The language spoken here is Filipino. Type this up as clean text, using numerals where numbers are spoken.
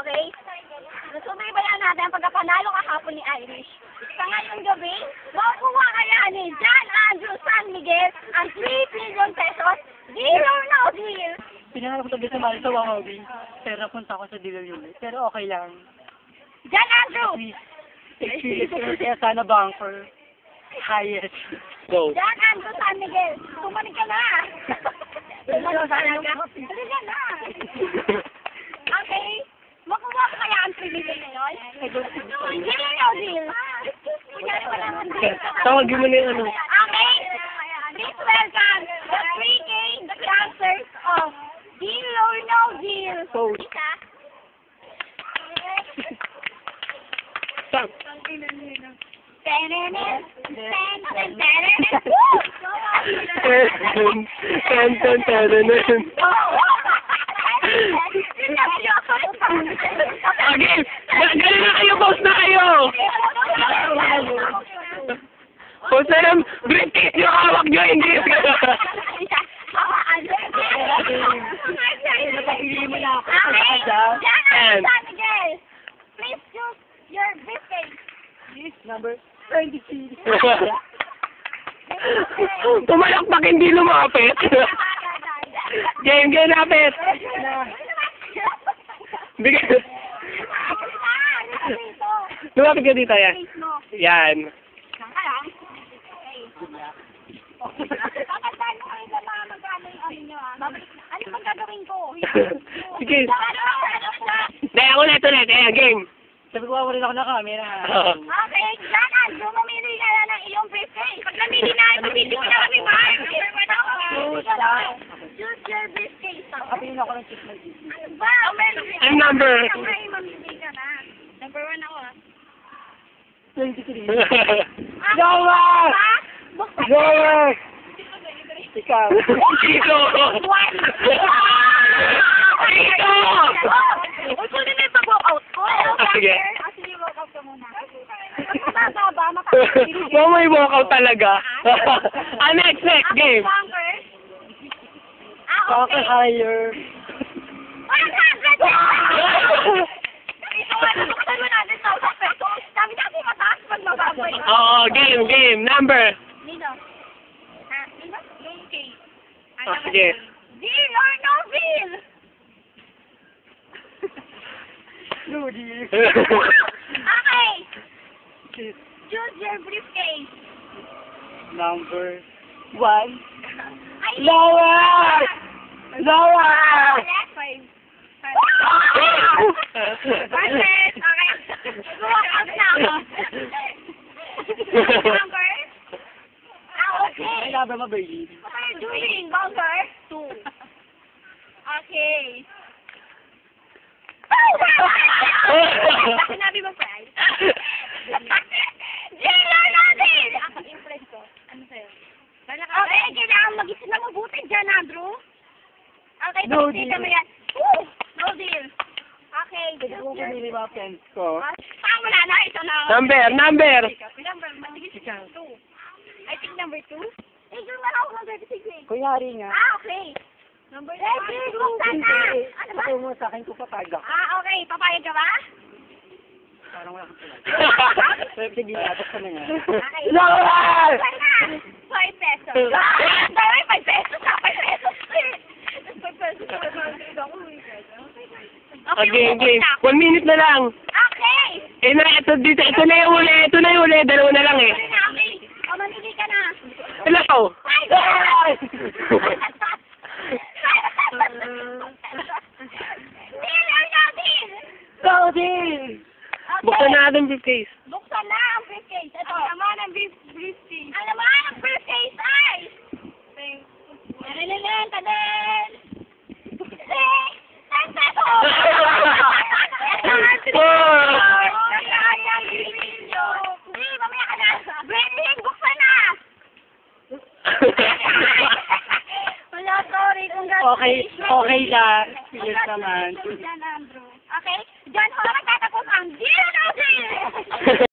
Okay? Nasubaybayan natin ang pagkapanalo kahapon ni Irish. Sa ngayong gabi, makukuha kaya ni John Andrew San Miguel ang 3 million pesos. Deal or no deal? Pinangarap ko tabi sa Mali sa Wawawi, pero napunta ako sa dealer yun. Pero okay lang. John Andrew! Experience, kaya sana banker. Highest. Go. John Andrew San Miguel, tumanig ka na! Tumanig ka na! Tumanig ka na! Okay? Makuha ko kaya ang 3 million ngayon? Deal or no deal? Kunyari wala kang deal. Tawagin mo na yung ano. Okay? Please welcome the 3K dancers of Deal or No Deal. Coach. Isa. Stop. Tenenet. Tenenet. Okay, galing na kayo, post na kayo! Post na lang, briefcase yung hawak nyo, hindi yung Please choose your briefcase. Number 23. Tumalakpak, hindi lumapit. Game, lapit. Bigay. Lumapit ka dito, yan. Yan. Ano pang gagawin ko? Sige. Dahil ako na ito na. Ayan, game. Sabi ko, rin ako na camera. Okay, John Andrew, mamili ka na ng iyong briefcase. Pag namili na, mamili ko na kami, Mark. Choose your briefcase. Kapilin ako ng chick na chick. Ano ba? Ang number. Okay, mamili ka na. Number 1 ako, 23. Gawa! Buksan Gawa! Ikaw. Chico! Chico! Uy, kung din yung pag-walkout ko. Sige. Sige, walkout ka muna. Mataba, makakasili. May walkout talaga. Next, game. Bankers. Conquer Okay. higher. 100! Ito nga, nabuksan mo natin 1,000 pesos. Dami-dami mataas pag mababay. Oo, game. Number. Nino? Ha? Nino? Yung case. Sige. Deal or no deal? Ludi. Okay. Choose your briefcase. Number 1. Ay, Lower! Lower! Five. Perfect. Okay. Walkout na ako. Bunker? Okay. May number mo, baby. What are you doing, Bunker? 2. Okay. Sinabi mo, prize? Deal or no deal? Ang impress ko. Ano sa'yo? Okay, kailangan mag-isip na mabuti dyan, Andrew. Okay, No pag-isip deal. mo yan. Woo! No deal. Okay. Pwede ko pumili mga friends ko. Wala na. Ito na. Number. Number. Matigis. Ikaw. 2. I think number 2. Eh, yung wala ako ng 36 eh. Kunyari nga. Okay. Number 3. Buksan na. Ano ba? Ito mo sa akin ko papagak. Okay. Papayag ka ba? Parang wala kang pala. Sige, tapos ka na nga. Okay. Lower! Buksan na. 5 pesos. Dami, 5 pesos na. 5 pesos. 5 pesos. Okay, Game. 1 minute na lang. Okay. Ito na yung uli. Dalawa na lang eh. Okay. O, mamili ka na. Hello! Deal or no deal? Go, deal! Okay. Buksan na natin briefcase. Buksan na ang briefcase. Ito. Ang laman ng briefcase. Ang laman ng briefcase ay... Nanananan ka din! 10 pesos! Mamaya ka na. Branding, buksan na! Wala, sorry. Congratulations. Okay lang. Yes naman. Congratulations, John Andrew. Okay? John, ho, nagtatapos ang deal na deal!